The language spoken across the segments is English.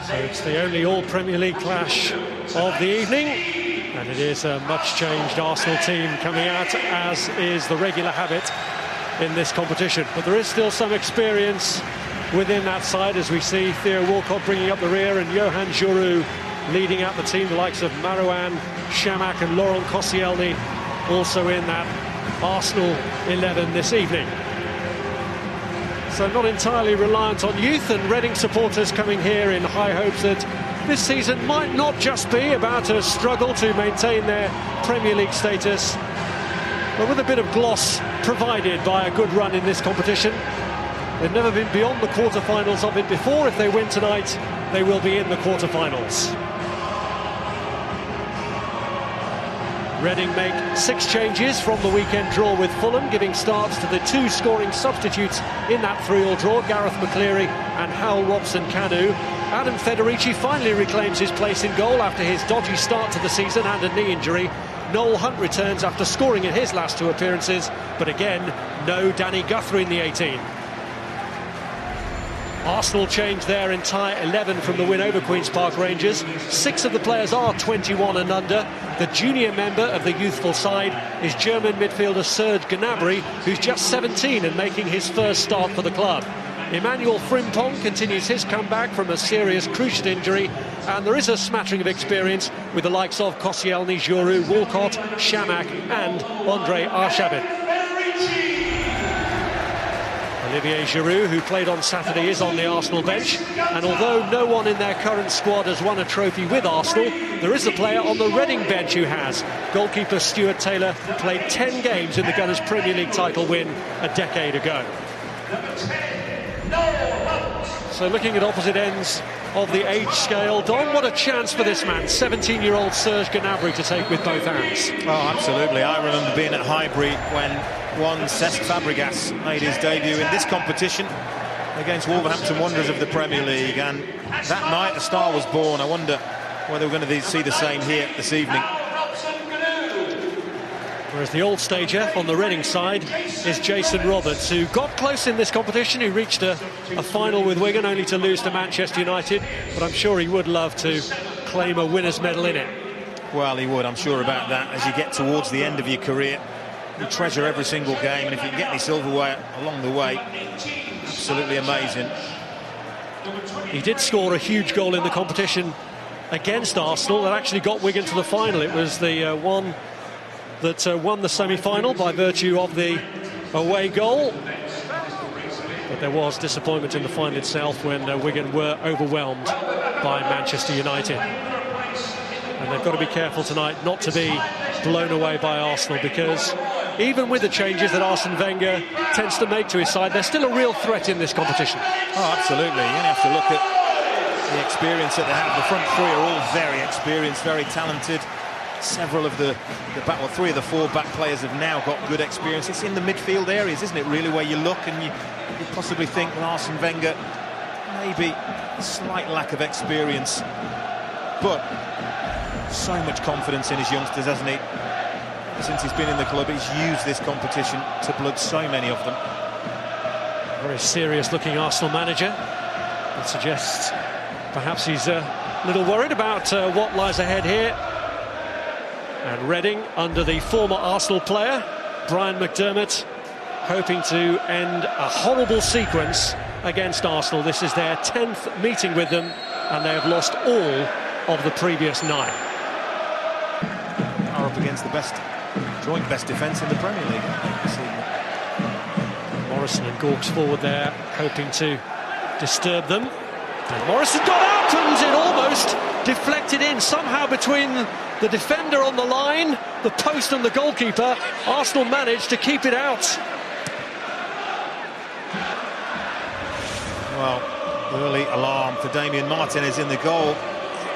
So it's the only all-Premier League clash of the evening, and it is a much-changed Arsenal team coming out, as is the regular habit in this competition. But there is still some experience within that side, as we see Theo Walcott bringing up the rear and Johan Giroud leading out the team, the likes of Marouane, Chamakh and Laurent Koscielny also in that Arsenal 11 this evening. So not entirely reliant on youth, and Reading supporters coming here in high hopes that this season might not just be about a struggle to maintain their Premier League status, but with a bit of gloss provided by a good run in this competition. They've never been beyond the quarter-finals of it before. If they win tonight, they will be in the quarter-finals. Reading make 6 changes from the weekend draw with Fulham, giving starts to the 2 scoring substitutes in that 3-3 draw, Gareth McCleary and Hal Robson-Kanu. Adam Federici finally reclaims his place in goal after his dodgy start to the season and a knee injury. Noel Hunt returns after scoring in his last 2 appearances, but again, no Danny Guthrie in the 18. Arsenal changed their entire 11 from the win over Queen's Park Rangers. 6 of the players are 21 and under. The junior member of the youthful side is German midfielder Serge Gnabry, who's just 17 and making his first start for the club. Emmanuel Frimpong continues his comeback from a serious cruciate injury, and there is a smattering of experience with the likes of Koscielny, Giroud, Walcott, Chamakh and Andre Arshavin. Olivier Giroud, who played on Saturday, is on the Arsenal bench, and although no one in their current squad has won a trophy with Arsenal, there is a player on the Reading bench who has. Goalkeeper Stuart Taylor played 10 games in the Gunners' Premier League title win a decade ago. So looking at opposite ends of the age scale, Don, what a chance for this man, 17-year-old Serge Gnabry, to take with both hands. Oh, absolutely. I remember being at Highbury when one Cesc Fabregas made his debut in this competition against Wolverhampton Wanderers of the Premier League, and that night a star was born. I wonder whether we're going to see the same here this evening. Whereas the old stager on the Reading side is Jason Roberts, who got close in this competition, who reached a final with Wigan, only to lose to Manchester United, but I'm sure he would love to claim a winner's medal in it. Well, he would, I'm sure about that. As you get towards the end of your career, you treasure every single game, and if you can get any silverware along the way, absolutely amazing. He did score a huge goal in the competition against Arsenal that actually got Wigan to the final. It was the one that won the semi-final by virtue of the away goal. But there was disappointment in the final itself when Wigan were overwhelmed by Manchester United. And they've got to be careful tonight not to be blown away by Arsenal, because even with the changes that Arsene Wenger tends to make to his side, they're still a real threat in this competition. Oh, absolutely. You only have to look at the experience that they have. The front 3 are all very experienced, very talented. Several of the 3 of the 4 back players have now got good experience. It's in the midfield areas, isn't it, really, where you look and you possibly think with Arsene Wenger, maybe a slight lack of experience, but so much confidence in his youngsters, hasn't he? Since he's been in the club, he's used this competition to blood so many of them. Very serious looking Arsenal manager. That suggests perhaps he's a little worried about what lies ahead here. And Reading, under the former Arsenal player, Brian McDermott, hoping to end a horrible sequence against Arsenal. This is their 10th meeting with them, and they have lost all of the previous 9. Are up against the joint best defence in the Premier League, Morrison and Gorks forward there, hoping to disturb them. And Morrison got out, and it almost deflected in somehow between the defender on the line, the post and the goalkeeper. Arsenal managed to keep it out. Well, early alarm for Damien Martinez in the goal.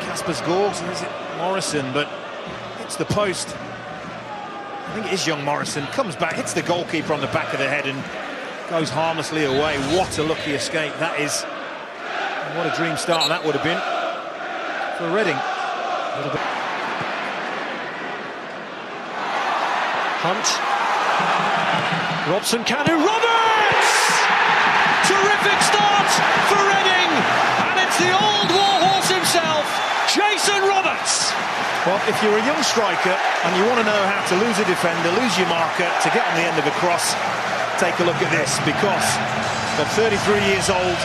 Kasper's Gorgs, or is it Morrison? But it's the post. I think it is young Morrison. Comes back, hits the goalkeeper on the back of the head and goes harmlessly away. What a lucky escape that is. What a dream start that would have been for Reading. Hunt. Robson-Kanu. Roberts! Terrific start for Reading! And it's the old Warhorse Well, if you're a young striker and you want to know how to lose a defender, lose your marker, to get on the end of a cross, take a look at this, because at 33 years old,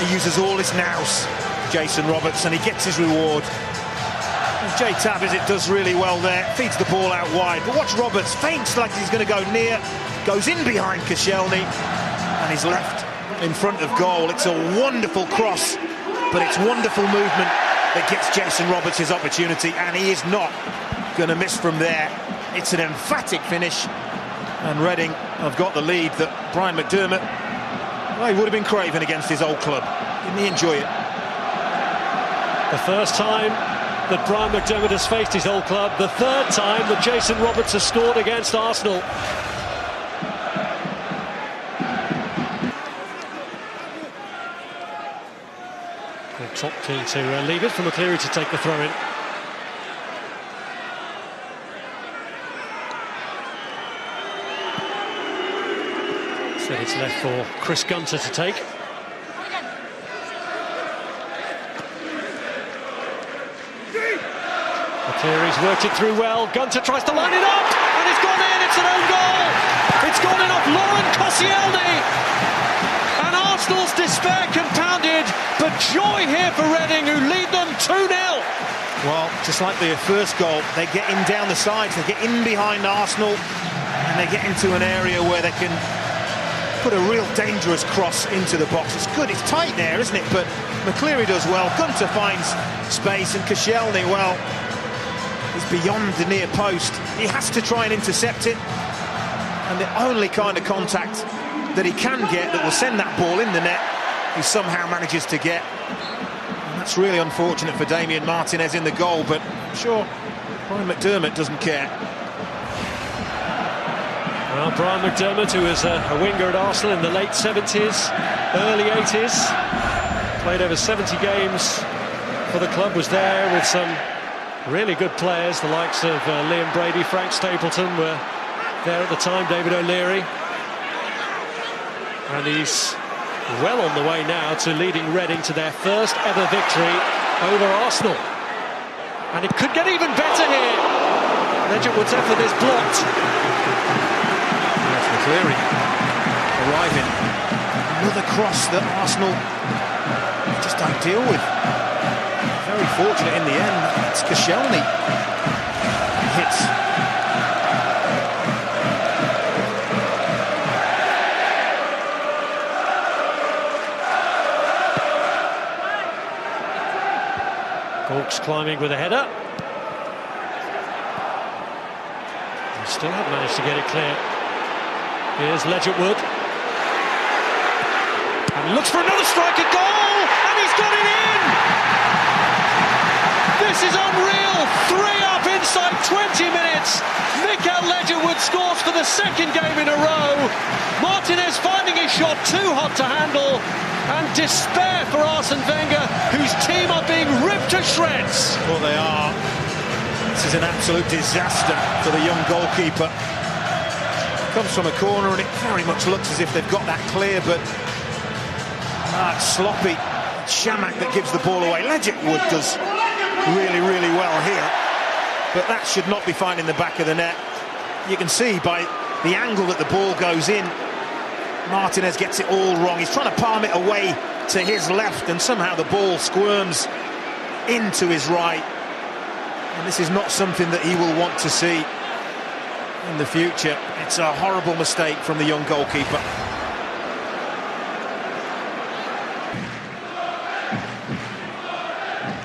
he uses all his nous, Jason Roberts, and he gets his reward. And Jay Tabizit does really well there, feeds the ball out wide, but watch Roberts, feints like he's going to go near, goes in behind Koscielny, and he's left in front of goal. It's a wonderful cross, but it's wonderful movement that gets Jason Roberts his opportunity, and he is not going to miss from there. It's an emphatic finish, and Reading have got the lead that Brian McDermott, well, he would have been craving against his old club. Didn't he enjoy it? The first time that Brian McDermott has faced his old club, the third time that Jason Roberts has scored against Arsenal. Top keen to leave it for McCleary to take the throw in. So it's left for Chris Gunter to take. McCleary's worked it through well. Gunter tries to line it up, and it's gone in. It's an own goal. It's gone in off Laurent Koscielny. And Arsenal's despair compounded, but joy here for Reading, who lead them 2-0. Well, just like the first goal, they get in down the sides, they get in behind Arsenal, and they get into an area where they can put a real dangerous cross into the box. It's good, it's tight there, isn't it? But McCleary does well, Gunter finds space, and Koscielny, well, he's beyond the near post. He has to try and intercept it, and the only kind of contact that he can get that will send that ball in the net, he somehow manages to get. And that's really unfortunate for Damien Martinez in the goal, but I'm sure Brian McDermott doesn't care. Well, Brian McDermott, who was a winger at Arsenal in the late 70s, early 80s, played over 70 games for the club, was there with some really good players, the likes of Liam Brady, Frank Stapleton were there at the time, David O'Leary. And he's well on the way now to leading Reading to their first ever victory over Arsenal. And it could get even better here. Ledgerwood's effort is blocked. That's McCleary arriving. Another cross that Arsenal just don't deal with. Very fortunate in the end. It's Koscielny. Hits. Hawks climbing with a header. They still haven't managed to get it clear. Here's Ledgerwood. And looks for another strike, a goal! And he's got it in! This is unreal! 3 up inside 20 minutes. Mikael Ledgerwood scores for the second game in a row. Martinez finding his shot too hot to handle. And despair for Arsene Wenger, whose team are being ripped to shreds. Well, they are. This is an absolute disaster for the young goalkeeper. Comes from a corner, and it very much looks as if they've got that clear, but sloppy. Shamak that gives the ball away. Ledgerwood does really, really well here, but that should not be finding the back of the net. You can see by the angle that the ball goes in, Martinez gets it all wrong. He's trying to palm it away to his left, and somehow the ball squirms into his right. And this is not something that he will want to see in the future. It's a horrible mistake from the young goalkeeper.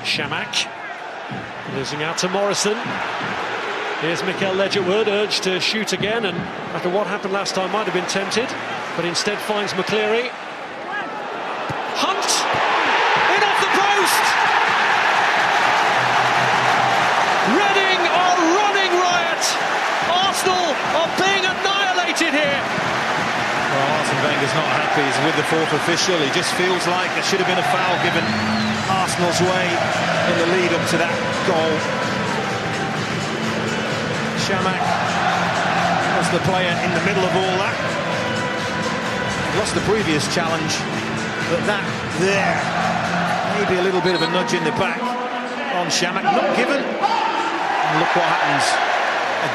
Shamak losing out to Morrison. Here's Mikael Ledgerwood, urged to shoot again, and after what happened last time might have been tempted, but instead finds McCleary. Hunt! In off the post! Reading are running riot! Arsenal are being annihilated here! Well, Arsene Wenger's not happy. He's with the fourth official. He just feels like there should have been a foul given Arsenal's way in the lead up to that goal. Shamak was the player in the middle of all that. Lost the previous challenge, but that there, maybe a little bit of a nudge in the back on Shamak, not given. And look what happens.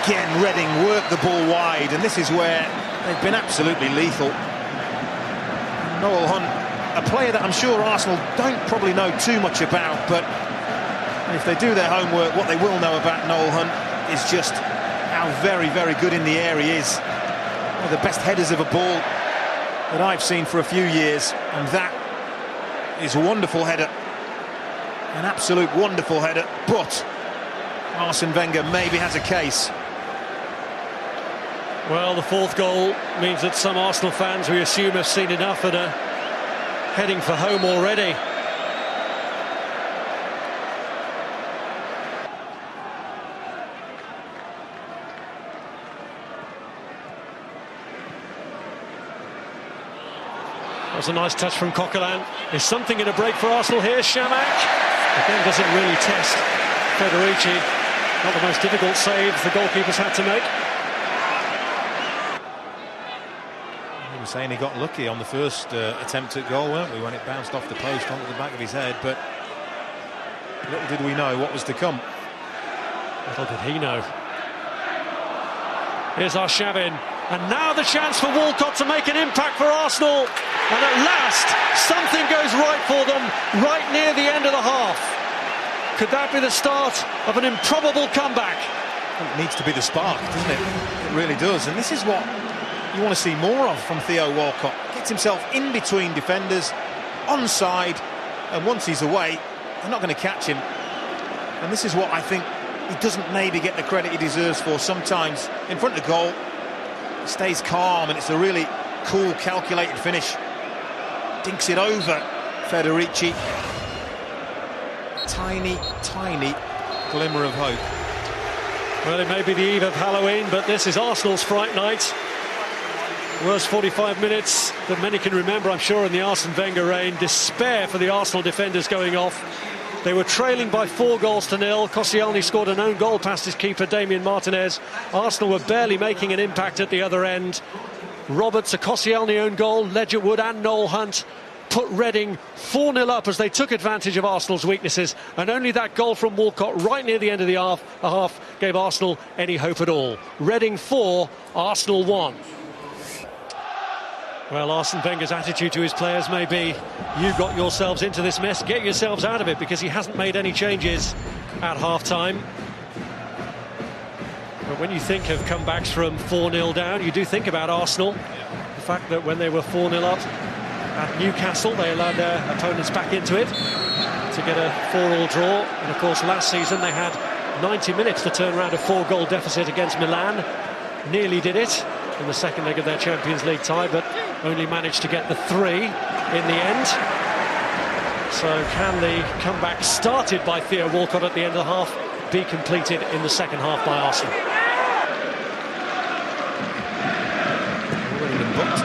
Again, Reading work the ball wide, and this is where they've been absolutely lethal. Noel Hunt, a player that I'm sure Arsenal don't probably know too much about, but if they do their homework, what they will know about Noel Hunt is just how very, very good in the air he is. One of the best headers of a ball that I've seen for a few years, and that is a wonderful header. An absolute wonderful header, but Arsene Wenger maybe has a case. Well, the fourth goal means that some Arsenal fans, we assume, have seen enough and are heading for home already. That was a nice touch from Coquelin. There's something in a break for Arsenal here. Shamak again doesn't really test Federici. Not the most difficult save the goalkeepers had to make. He was saying he got lucky on the first attempt at goal, weren't we, when it bounced off the post onto the back of his head, but little did we know what was to come. Little did he know. Here's Arshavin, and now the chance for Walcott to make an impact for Arsenal, and at last something goes right for them right near the end of the half. Could that be the start of an improbable comeback? It needs to be the spark, doesn't it? It really does, and this is what you want to see more of from Theo Walcott. Gets himself in between defenders, onside, and once he's away, they're not going to catch him. And this is what I think he doesn't maybe get the credit he deserves for sometimes. In front of the goal, he stays calm, and it's a really cool, calculated finish. Dinks it over Federici. Tiny, tiny glimmer of hope. Well, it may be the eve of Halloween, but this is Arsenal's Fright Night. Worst 45 minutes that many can remember, I'm sure, in the Arsene Wenger reign. Despair for the Arsenal defenders going off. They were trailing by 4-0. Koscielny scored an own goal past his keeper, Damien Martinez. Arsenal were barely making an impact at the other end. Roberts, a Koscielny own goal, Ledger Wood and Noel Hunt put Reading 4-0 up as they took advantage of Arsenal's weaknesses, and only that goal from Walcott right near the end of the half gave Arsenal any hope at all. Reading 4, Arsenal 1. Well, Arsene Wenger's attitude to his players may be, you got yourselves into this mess, get yourselves out of it, because he hasn't made any changes at half-time. But when you think of comebacks from 4-0 down, you do think about Arsenal. The fact that when they were 4-0 up at Newcastle, they allowed their opponents back into it to get a 4-4 draw. And of course, last season they had 90 minutes to turn around a 4-goal deficit against Milan. Nearly did it in the second leg of their Champions League tie, but only managed to get the 3 in the end. So can the comeback started by Theo Walcott at the end of the half be completed in the second half by Arsenal? Already been booked.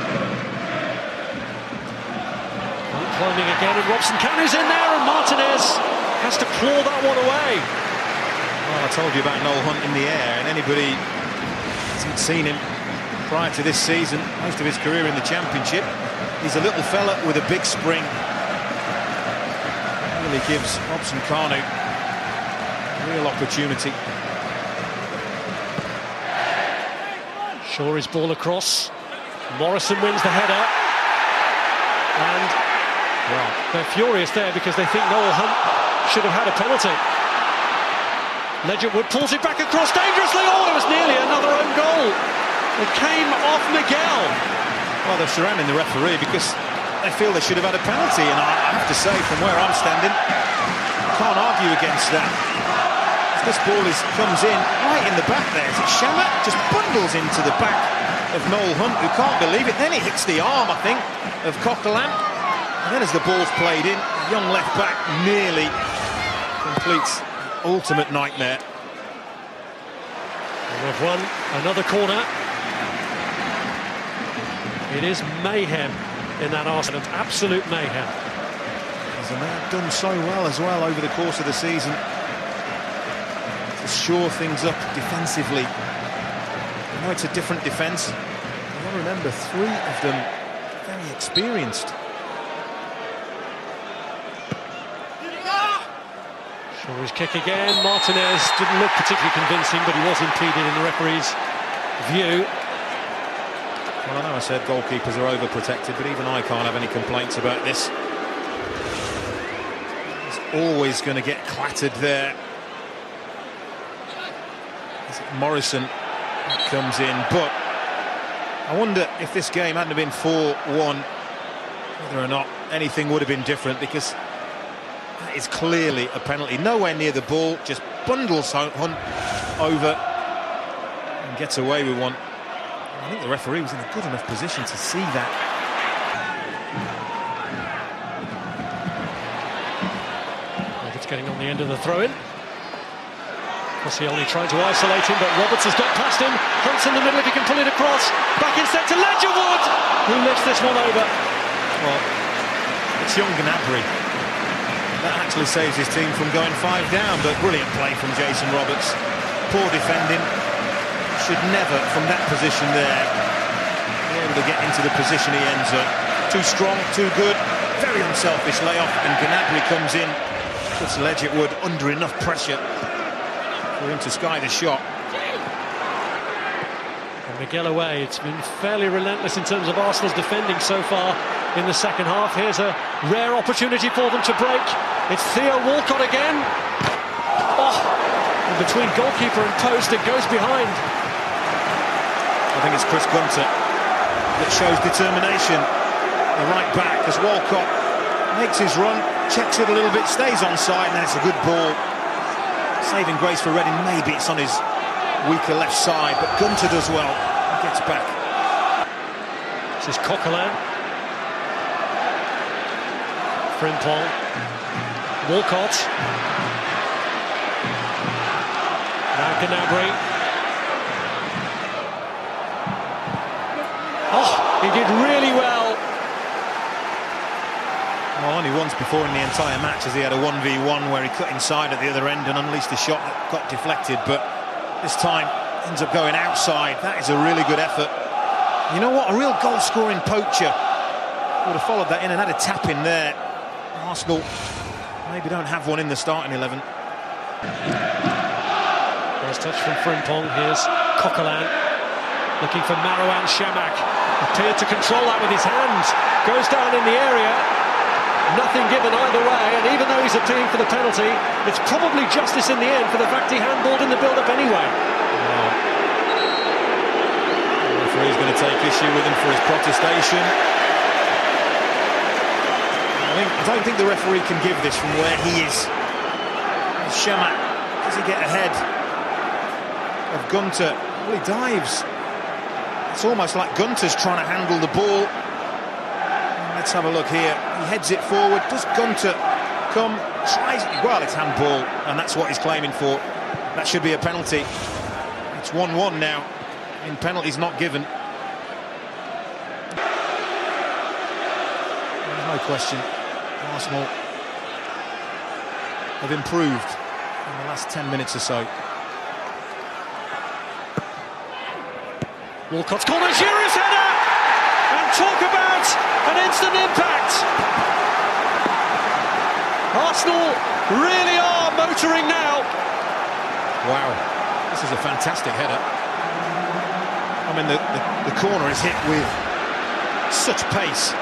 Climbing again, and Robson Canu's in there, and Martinez has to claw that one away. Well, I told you about Noel Hunt in the air, and anybody hasn't seen him prior to this season, most of his career in the Championship, he's a little fella with a big spring. Really gives Robson Kanu real opportunity. Shaw's ball across. Morrison wins the header. And well, they're furious there because they think Noel Hunt should have had a penalty. Ledger Wood pulls it back across dangerously. Oh, it was nearly another own goal. It came off Miguel. Well, they're surrounding the referee because they feel they should have had a penalty, and I have to say, from where I'm standing, I can't argue against that. As this ball comes in right in the back there, Shamak just bundles into the back of Noel Hunt, who can't believe it. Then he hits the arm, I think, of Coquelin. And then as the ball's played in, young left back nearly completes ultimate nightmare. And we've won another corner. It is mayhem in that Arsenal, absolute mayhem. And they've done so well over the course of the season to shore things up defensively. I know it's a different defence. You've got to remember, 3 of them very experienced. For his kick again, Martinez didn't look particularly convincing, but he was impeded in the referee's view. Well, I know I said goalkeepers are overprotected, but even I can't have any complaints about this. He's always going to get clattered there. Morrison comes in, but I wonder if this game hadn't been 4-1, whether or not anything would have been different, because that is clearly a penalty. Nowhere near the ball, just bundles Hunt over and gets away with one. I think the referee was in a good enough position to see that. It's getting on the end of the throw-in. Koscielny trying to isolate him, but Roberts has got past him. Hunt's in the middle if he can pull it across. Back instead to Ledgerwood, who lifts this one over. Well, it's young Gnabry. That actually saves his team from going 5 down, but brilliant play from Jason Roberts. Poor defending. Should never, from that position there, be able to get into the position he ends up. Too strong, too good, very unselfish layoff, and Gnabry comes in, puts Ledgerwood under enough pressure for him to sky the shot. And Miguel away. It's been fairly relentless in terms of Arsenal's defending so far in the second half. Here's a rare opportunity for them to break. It's Theo Walcott again. Oh, and between goalkeeper and post, it goes behind. I think it's Chris Gunter that shows determination. The right back, as Walcott makes his run, checks it a little bit, stays onside, and it's a good ball. Saving grace for Reading. Maybe it's on his weaker left side, but Gunter does well. He gets back. This is Coquelin. Frimpong. Walcott. Now Gnabry. Oh, he did really well. Well, only once before in the entire match has he had a 1v1 where he cut inside at the other end and unleashed a shot that got deflected, but this time ends up going outside. That is a really good effort. You know what? A real goal-scoring poacher would have followed that in and had a tap in there. Arsenal maybe don't have one in the starting 11. First touch from Frimpong. Here's Coquelin looking for Marouane Chamakh. Appeared to control that with his hands. Goes down in the area. Nothing given either way, and even though he's appealing for the penalty, it's probably justice in the end for the fact he handballed in the build-up anyway. Wow. The referee's going to take issue with him for his protestation. I don't think the referee can give this from where he is. Chamakh, does he get ahead of Gunter? Well, he dives. It's almost like Gunter's trying to handle the ball. Let's have a look here. He heads it forward. Does Gunter come? Tries it. Well, it's handball, and that's what he's claiming for. That should be a penalty. It's 1-1 now, and penalties not given. There's no question. Arsenal have improved in the last 10 minutes or so. Walcott's corner, Giroud's header! And talk about an instant impact! Arsenal really are motoring now. Wow, this is a fantastic header. I mean, the corner is hit with such pace.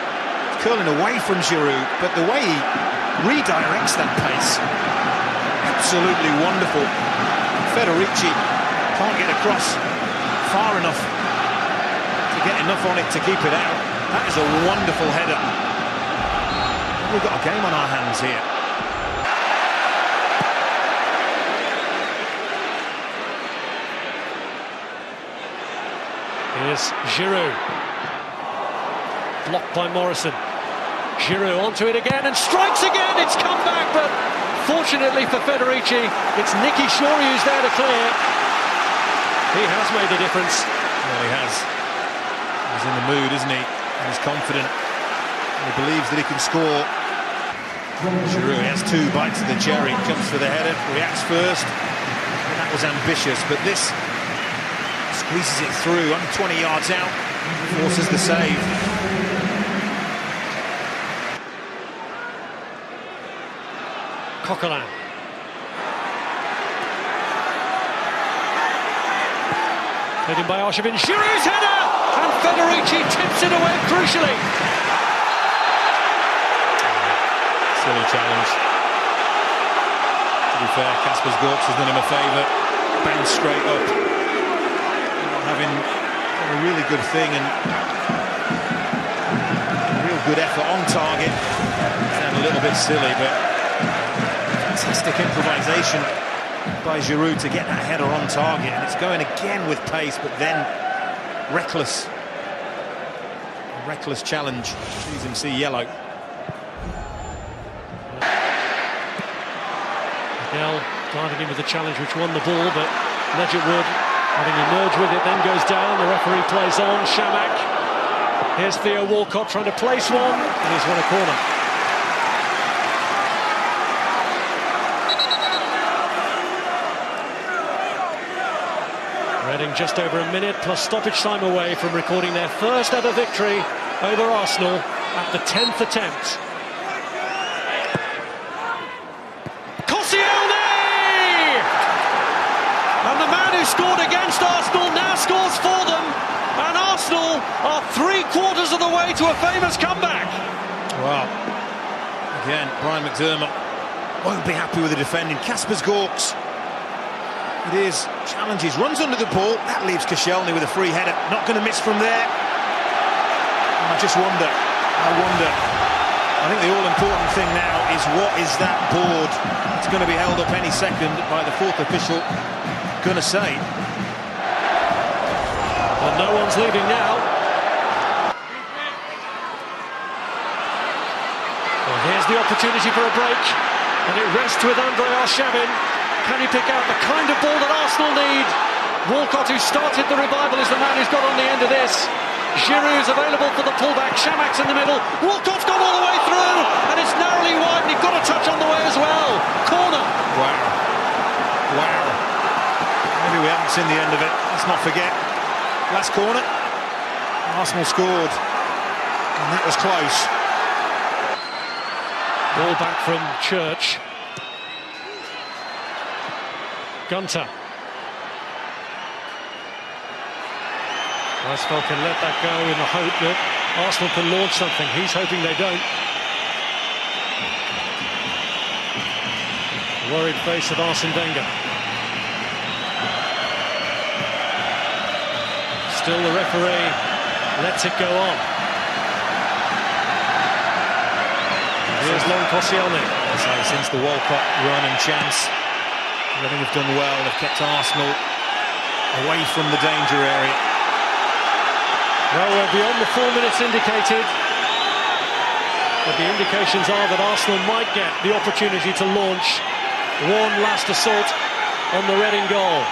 It's curling away from Giroud, but the way he redirects that pace, absolutely wonderful. Federici can't get across far enough to get enough on it to keep it out. That is a wonderful header. We've got a game on our hands here. Here's Giroud. Blocked by Morrison. Giroud onto it again and strikes again. It's come back, but fortunately for Federici, it's Nicky Shaw who's there to clear. He has made a difference. Well, he has. He's in the mood, isn't he? And he's confident. He believes that he can score. Giroud has 2 bites of the cherry. Jumps for the header, reacts first. And that was ambitious, but this squeezes it through. Only 20 yards out. Forces the save. Coquelin. Played in by Arshavin. Giroud's header! And Federici tips it away crucially. Silly challenge. To be fair, Kasper Gorks has done him a favour. Bounced straight up. Having a really good thing and a real good effort on target. Sound a little bit silly, but fantastic improvisation by Giroud to get that header on target, and it's going again with pace, but then reckless challenge. Sees him see yellow. Miguel diving in with the challenge which won the ball, but Legit Wood, having emerged with it, then goes down. The referee plays on. Shamak. Here's Theo Walcott trying to place one, and he's won a corner. Reading just over a minute plus stoppage time away from recording their first ever victory over Arsenal at the 10th attempt. And the man who scored against Arsenal now scores for them, and Arsenal are 3/4 of the way to a famous comeback. Well, again, Brian McDermott won't be happy with the defending. Kasper Gorks, it is, challenges, runs under the ball, that leaves Koscielny with a free header, not going to miss from there. And I just wonder, I think the all-important thing now is what is that board? It's going to be held up any second by the fourth official. Going to say. Well, no one's leaving now. Well, here's the opportunity for a break, and it rests with Andrei Arshavin. Can he pick out the kind of ball that Arsenal need? Walcott, who started the revival, is the man who's got on the end of this. Giroud's available for the pullback. Shamak's in the middle. Walcott's gone all the way through, and it's narrowly wide, and he got a touch on the way as well. Corner. Wow. Maybe we haven't seen the end of it. Let's not forget. Last corner. Arsenal scored, and that was close. Ball back from Church. Gunter. Weisfeld can let that go in the hope that Arsenal can launch something. He's hoping they don't. Worried face of Arsene Wenger. Still the referee lets it go on. Here's Long Koscielny. So since the Walcott run and chance, Reading have done well. They've kept Arsenal away from the danger area. Well, we're beyond the 4 minutes indicated, but the indications are that Arsenal might get the opportunity to launch one last assault on the Reading goal.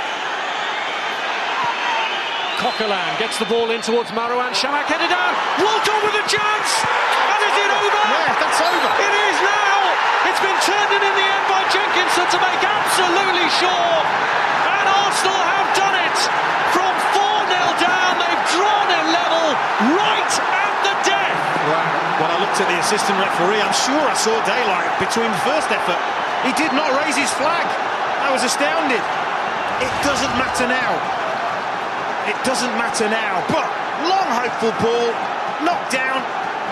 Coquelin gets the ball in towards Marouane. Shamak headed down. Walcott with a chance! And is it over? Yeah, that's over. It is now! It's been turned in the end by Jenkinson to make absolutely sure. And Arsenal have done it! From 4-0 down, they've drawn it level right at the death. Wow. When I looked at the assistant referee, I'm sure I saw daylight between the first effort. He did not raise his flag. I was astounded. It doesn't matter now. It doesn't matter now. But long hopeful ball, knocked down.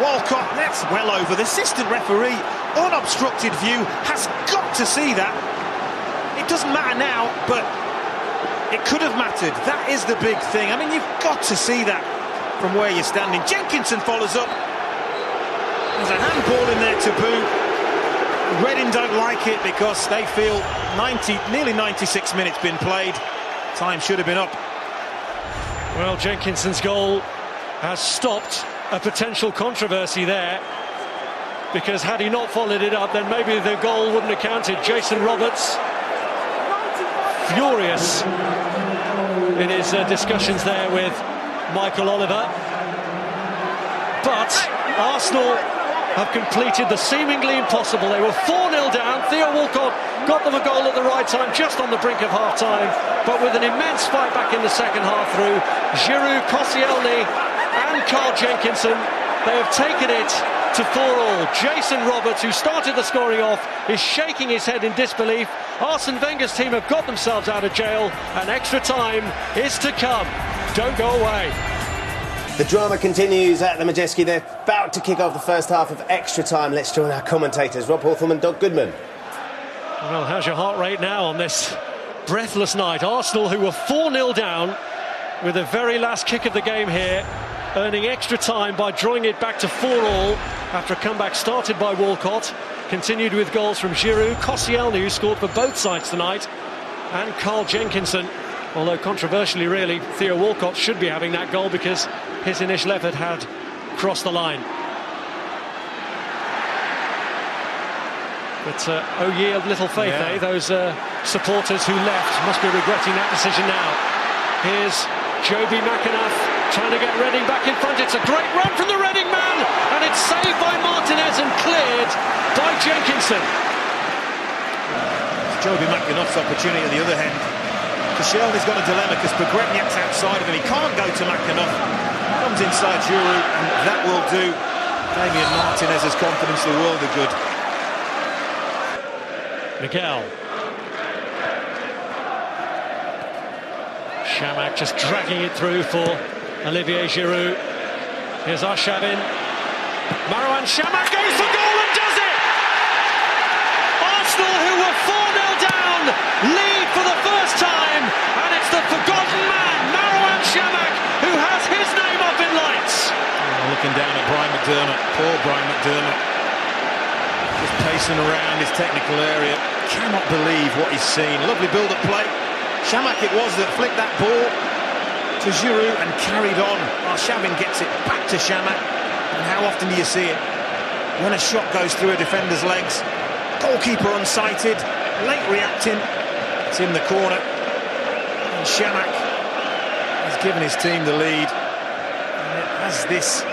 Walcott, that's well over. The assistant referee, unobstructed view, has got to see that. It doesn't matter now, but it could have mattered. That is the big thing. I mean, you've got to see that from where you're standing. Jenkinson follows up. There's a handball in there to boot. Reading don't like it because they feel nearly 96 minutes been played. Time should have been up. Well, Jenkinson's goal has stopped a potential controversy there, because had he not followed it up, then maybe the goal wouldn't have counted. Jason Roberts, furious in his discussions there with Michael Oliver. But Arsenal have completed the seemingly impossible. They were 4-0 down. Theo Walcott got them a goal at the right time, just on the brink of half-time, but with an immense fight back in the second half through Giroud, Koscielny and Carl Jenkinson, they have taken it to 4-all. Jason Roberts, who started the scoring off, is shaking his head in disbelief. Arsene Wenger's team have got themselves out of jail, and extra time is to come. don't go away. The drama continues at the Majeski. They're about to kick off the first half of extra time. Let's join our commentators, Rob Hawthorne and Doug Goodman. Well, how's your heart rate now on this breathless night? Arsenal, who were 4-0 down with the very last kick of the game here, earning extra time by drawing it back to 4-4 after a comeback started by Walcott, continued with goals from Giroud, Koscielny, who scored for both sides tonight, and Carl Jenkinson. Although controversially, really, Theo Walcott should be having that goal because his initial effort had crossed the line. But oh ye of little faith, eh? Those supporters who left must be regretting that decision now. Here's Joby McAnuff trying to get Reading back in front. It's a great run from the Reading man, and it's saved by Martinez and cleared by Jenkinson. It's Joby McAnuff's opportunity at the other end. Koscielny's got a dilemma because Pogrebniak's outside of him. He can't go to McAnuff. Comes inside Giroud, and that will do Damian Martinez's confidence the world of good. Miguel. Chamakh just dragging it through for Olivier Giroud. Here's Arshavin. Marouane Chamakh goes for goal and does it! Arsenal, who were 4-0 down, lead for the first time, and it's the forgotten man, Marouane Chamakh, who has his name up in lights. Looking down at Brian McDermott, poor Brian McDermott. Just pacing around his technical area. Cannot believe what he's seen. Lovely build-up play. Chamakh it was that flicked that ball to Giroud and carried on. Arshavin gets it back to Chamakh. And how often do you see it? When a shot goes through a defender's legs, goalkeeper unsighted, late reacting, it's in the corner. And Chamakh has given his team the lead. And has this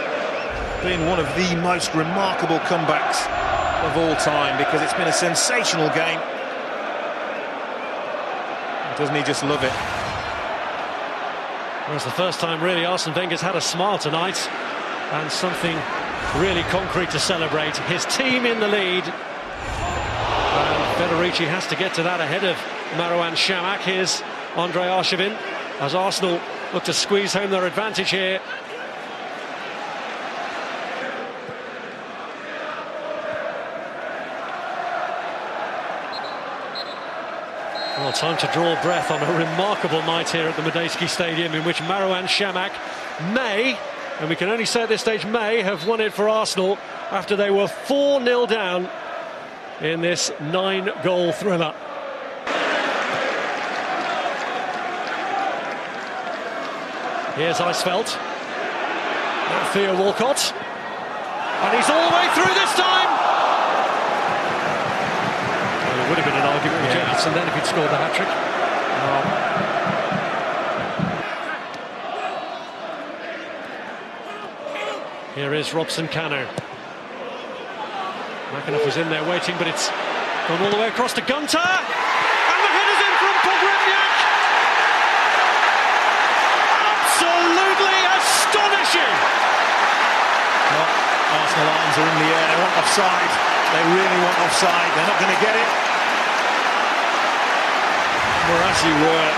been one of the most remarkable comebacks of all time, because it's been a sensational game. Doesn't he just love it? Well, it's the first time really Arsene Wenger's had a smile tonight, and something really concrete to celebrate. His team in the lead, and Federici has to get to that ahead of Marouane Chamakh. Here's Andre Arshavin as Arsenal look to squeeze home their advantage here. Well, time to draw breath on a remarkable night here at the Majeski Stadium, in which Marouane Chamakh may, and we can only say at this stage may, have won it for Arsenal after they were 4-0 down in this 9-goal thriller. Here's Eisfeld. Theo Walcott. And he's all the way through this time. Well, it would have been an argument with Jenkinson then if he'd scored the hat-trick. Here is Robson Kanu. McAnuff was in there waiting, but it's gone all the way across to Gunter. And the header's in from Pogrebniak. Absolutely astonishing. Well, Arsenal arms are in the air. They want offside. They really want offside. They're not going to get it. Well, as you were.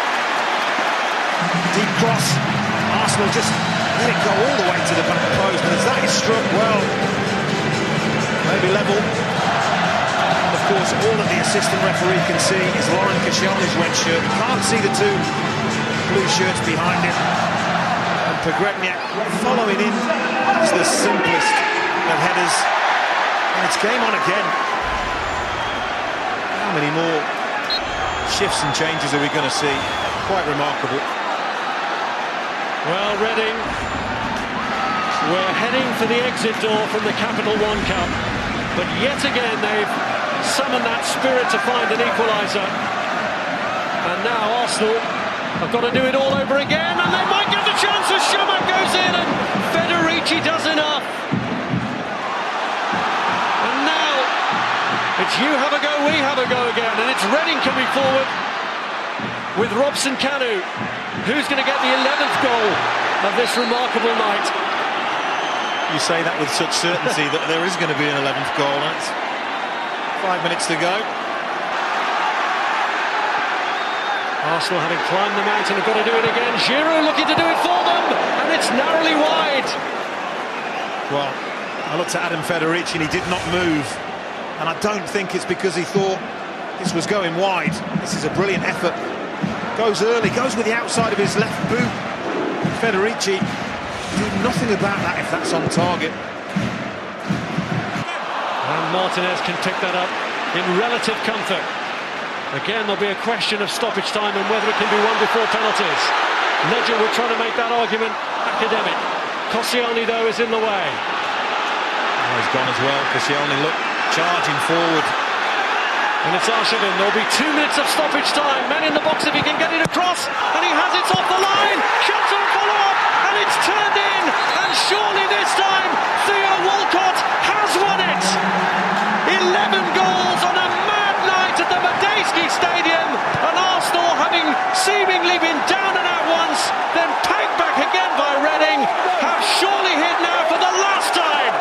Deep cross. Arsenal just let it go all the way to the back post. But as that is struck, well, maybe level. And of course, all that the assistant referee can see is Laurent Koscielny's red shirt. He can't see the two blue shirts behind him. And Pogrebniak following in is the simplest of headers. And it's game on again. How many more shifts and changes are we going to see? Quite remarkable. Well, Reading, we're heading for the exit door from the Capital One Cup, but yet again they've summoned that spirit to find an equaliser. And now Arsenal have got to do it all over again, and they might get the chance as Chamakh goes in and Federici does enough. And now it's you have a go, we have a go again, and it's Reading coming forward with Robson Kanu. Who's going to get the 11th goal of this remarkable night? You say that with such certainty that there is going to be an 11th goal. That's 5 minutes to go. Arsenal having climbed the mountain have got to do it again. Giroud looking to do it for them, and it's narrowly wide. Well, I looked at Adam Federici and he did not move, and I don't think it's because he thought this was going wide. This is a brilliant effort. Goes early, goes with the outside of his left boot. Federici do nothing about that if that's on target. And Martinez can pick that up in relative comfort. Again, there'll be a question of stoppage time and whether it can be won before penalties. Legend will try to make that argument academic. Koscielny, though, is in the way. Oh, he's gone as well. Koscielny, look, charging forward. And it's Arshavin. There'll be 2 minutes of stoppage time. Men in the box if he can get it across. And he has it off the line. Shots on follow-up. And it's turned in. And surely this time, Theo Walcott has won it. 11 goals on a mad night at the Medeski Stadium. And Arsenal, having seemingly been down and out once, then pegged back again by Reading, have surely hit now for the last time.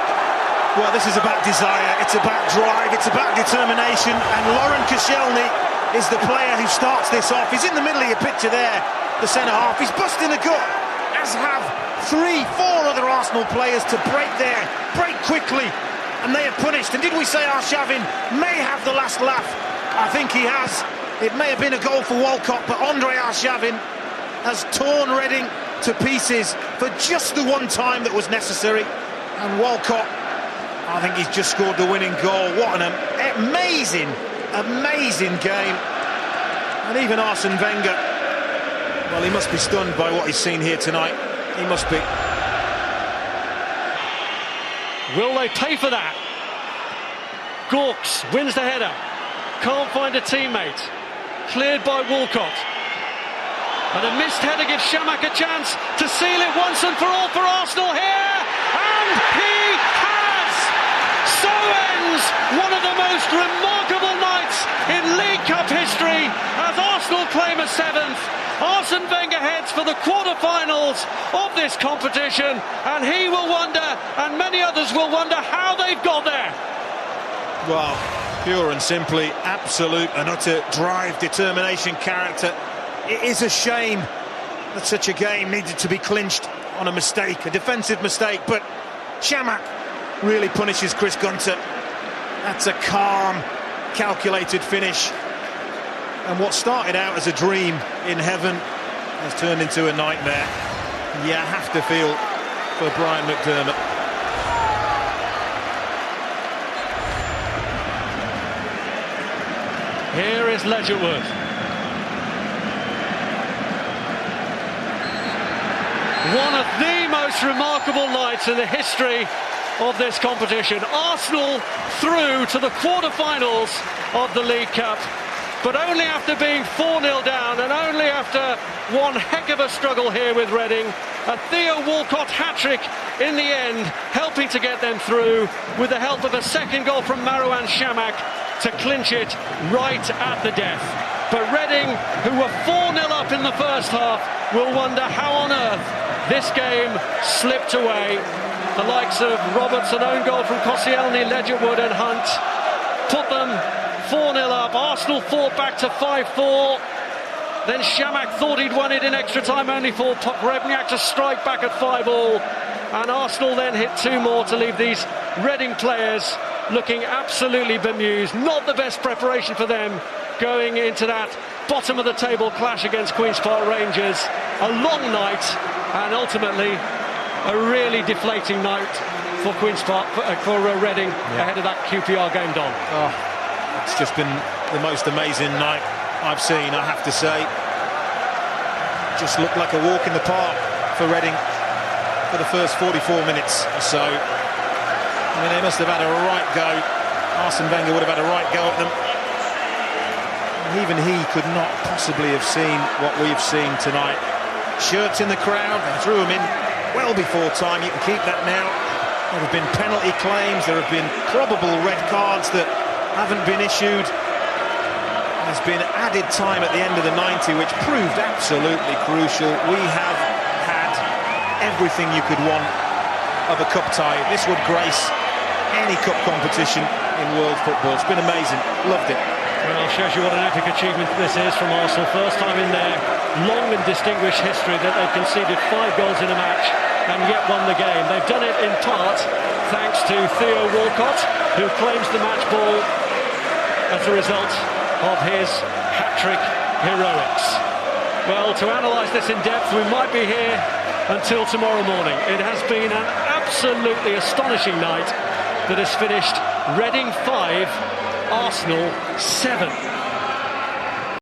Well, this is about desire, it's about drive, it's about determination, and Laurent Koscielny is the player who starts this off. He's in the middle of your picture there, the centre-half. He's busting the gut, as have 3, 4 other Arsenal players to break there, break quickly, and they are punished. And did we say Arshavin may have the last laugh? I think he has. It may have been a goal for Walcott, but Andre Arshavin has torn Reading to pieces for just the one time that was necessary. And Walcott, I think he's just scored the winning goal. What an amazing, amazing game. And even Arsene Wenger, well, he must be stunned by what he's seen here tonight. He must be. Will they pay for that? Gawks wins the header. Can't find a teammate. Cleared by Walcott. And a missed header gives Chamakh a chance to seal it once and for all for Arsenal here. And he has! So ends one of the most remarkable nights in League Cup history as Arsenal claim a 7th. Arsene Wenger heads for the quarter-finals of this competition, and he will wonder, and many others will wonder, how they've got there. Well, pure and simply, absolute and utter drive, determination, character. It is a shame that such a game needed to be clinched on a mistake, a defensive mistake, but Chamakh really punishes Chris Gunter. That's a calm, calculated finish. And what started out as a dream in heaven has turned into a nightmare. You have to feel for Brian McDermott. Here is Ledgerwood. One of the most remarkable nights in the history of this competition. Arsenal through to the quarter-finals of the League Cup, but only after being 4-0 down and only after one heck of a struggle here with Reading. A Theo Walcott hat-trick in the end, helping to get them through with the help of a second goal from Marouane Chamakh to clinch it right at the death. But Reading, who were 4-0 up in the first half, will wonder how on earth this game slipped away. The likes of Robertson, own goal from Koscielny, Ledgerwood and Hunt put them 4-0 up. Arsenal fought back to 5-4. Then Chamakh thought he'd won it in extra time, only for Pogrebniak to strike back at 5-all. And Arsenal then hit 2 more to leave these Reading players looking absolutely bemused. Not the best preparation for them going into that bottom of the table clash against Queen's Park Rangers. A long night and ultimately a really deflating night for Queen's Park, for Reading ahead of that QPR game, Don. Oh, it's just been the most amazing night I've seen, I have to say. Just looked like a walk in the park for Reading for the first 44 minutes or so. I mean, they must have had a right go. Arsene Wenger would have had a right go at them. And even he could not possibly have seen what we've seen tonight. Shirts in the crowd, they threw them in well before time. You can keep that now. There have been penalty claims, there have been probable red cards that haven't been issued. There's been added time at the end of the 90, which proved absolutely crucial. We have had everything you could want of a cup tie. This would grace any cup competition in world football. It's been amazing. Loved it. Well, shows you what an epic achievement this is from Arsenal. First time in their long and distinguished history that they've conceded 5 goals in a match and yet won the game. They've done it in part thanks to Theo Walcott, who claims the match ball as a result of his hat-trick heroics. Well, to analyse this in depth, we might be here until tomorrow morning. It has been an absolutely astonishing night that has finished Reading 5, Arsenal 7.